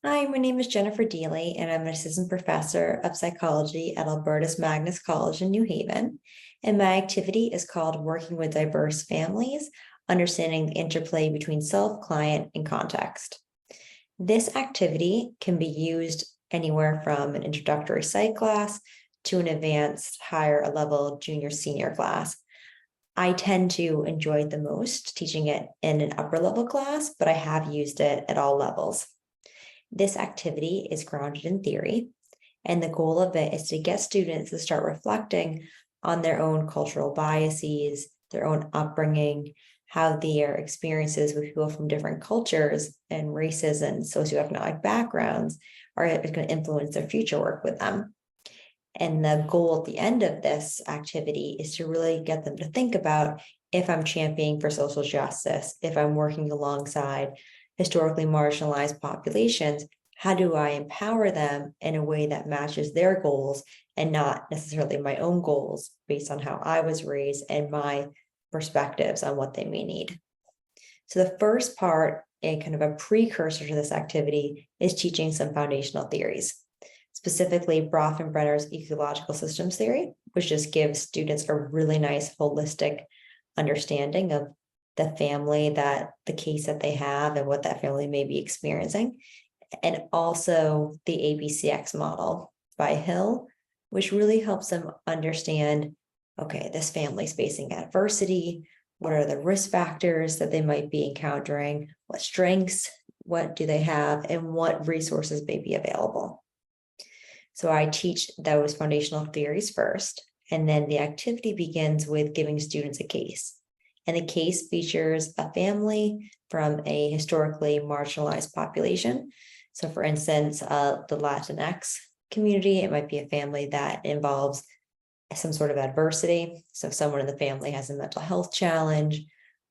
Hi, my name is Jennifer Deely, and I'm an assistant professor of psychology at Albertus Magnus College in New Haven. And my activity is called Working with Diverse Families, Understanding the Interplay Between Self, Client, and Context. This activity can be used anywhere from an introductory psych class to an advanced higher level junior senior class. I tend to enjoy it the most teaching it in an upper level class, but I have used it at all levels. This activity is grounded in theory, and the goal of it is to get students to start reflecting on their own cultural biases, their own upbringing, how their experiences with people from different cultures and races and socioeconomic backgrounds are going to influence their future work with them. And the goal at the end of this activity is to really get them to think about if I'm championing for social justice, if I'm working alongside historically marginalized populations, how do I empower them in a way that matches their goals and not necessarily my own goals based on how I was raised and my perspectives on what they may need. So the first part, and kind of a precursor to this activity, is teaching some foundational theories, specifically Bronfenbrenner's ecological systems theory, which just gives students a really nice holistic understanding of the family, that the case that they have and what that family may be experiencing. And also the ABCX model by Hill, which really helps them understand, okay, this family's facing adversity. What are the risk factors that they might be encountering? What strengths, what do they have, and what resources may be available? So I teach those foundational theories first, and then the activity begins with giving students a case. And the case features a family from a historically marginalized population. So for instance, the Latinx community, it might be a family that involves some sort of adversity. So if someone in the family has a mental health challenge,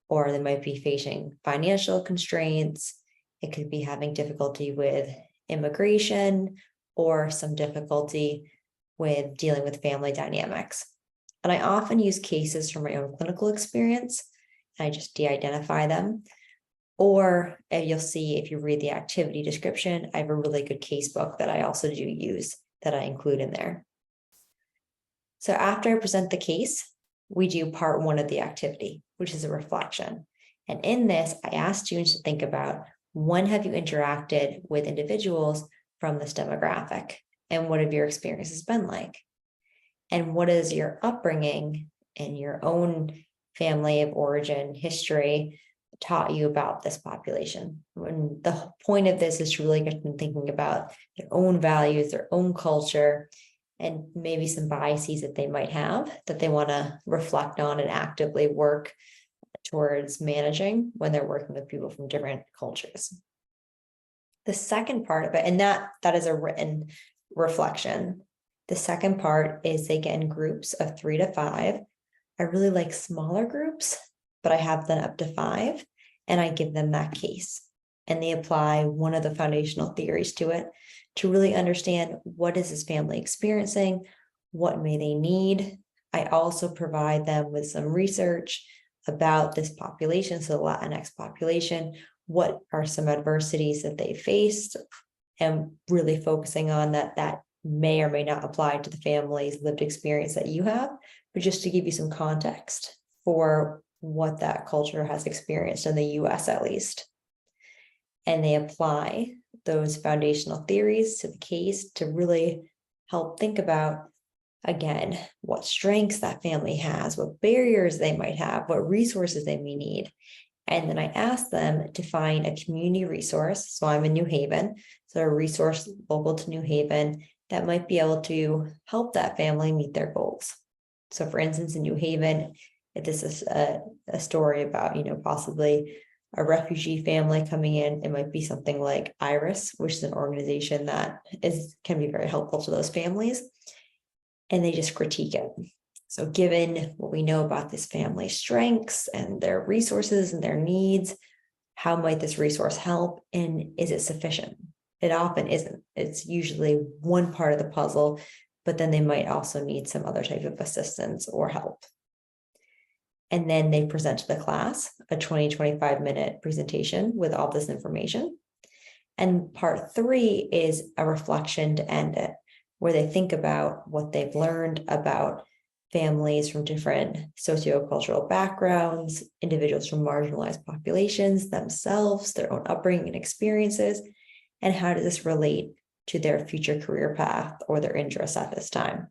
or they might be facing financial constraints. It could be having difficulty with immigration or some difficulty with dealing with family dynamics. And I often use cases from my own clinical experience. I just de-identify them. Or you'll see if you read the activity description, I have a really good case book that I also do use that I include in there. So after I present the case, we do part one of the activity, which is a reflection. And in this, I ask students to think about, when have you interacted with individuals from this demographic? And what have your experiences been like? And what is your upbringing and your own family of origin history taught you about this population? When the point of this is to really get them thinking about their own values, their own culture, and maybe some biases that they might have that they want to reflect on and actively work towards managing when they're working with people from different cultures. The second part of it, and that is a written reflection. The second part is they get in groups of 3 to 5. I really like smaller groups, but I have them up to 5, and I give them that case. And they apply one of the foundational theories to it to really understand, what is this family experiencing? What may they need? I also provide them with some research about this population, so the Latinx population. What are some adversities that they faced? And really focusing on that may or may not apply to the family's lived experience that you have, but just to give you some context for what that culture has experienced in the US at least. And they apply those foundational theories to the case to really help think about, again, what strengths that family has, what barriers they might have, what resources they may need. And then I ask them to find a community resource. So I'm in New Haven, so a resource local to New Haven that might be able to help that family meet their goals. So for instance, in New Haven, if this is a story about, possibly a refugee family coming in, it might be something like IRIS, which is an organization that can be very helpful to those families. And they just critique it. So given what we know about this family's strengths and their resources and their needs, how might this resource help? And is it sufficient? It often isn't. It's usually one part of the puzzle, but then they might also need some other type of assistance or help. And then they present to the class a 20-25 minute presentation with all this information. And part 3 is a reflection to end it, where they think about what they've learned about families from different sociocultural backgrounds, individuals from marginalized populations themselves, their own upbringing and experiences, and how does this relate to their future career path or their interests at this time.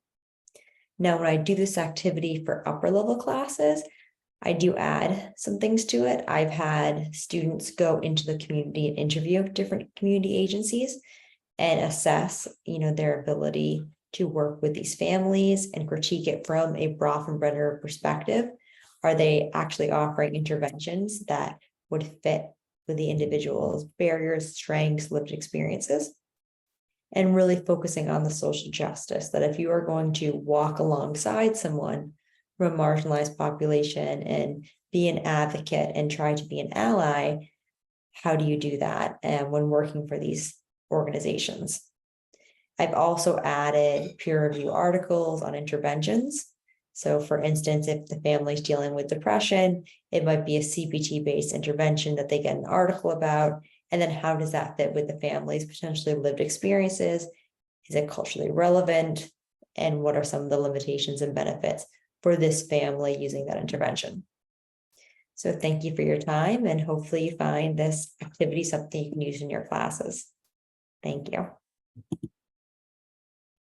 Now, when I do this activity for upper level classes, I do add some things to it. I've had students go into the community and interview different community agencies and assess, their ability to work with these families and critique it from a Bronfenbrenner perspective. Are they actually offering interventions that would fit with the individual's barriers, strengths, lived experiences? And really focusing on the social justice, that if you are going to walk alongside someone from a marginalized population and be an advocate and try to be an ally, how do you do that? And when working for these organizations, I've also added peer review articles on interventions. So for instance, if the family's dealing with depression, it might be a CBT-based intervention that they get an article about. And then how does that fit with the family's potentially lived experiences? Is it culturally relevant? And what are some of the limitations and benefits for this family using that intervention? So thank you for your time, and hopefully you find this activity something you can use in your classes. Thank you.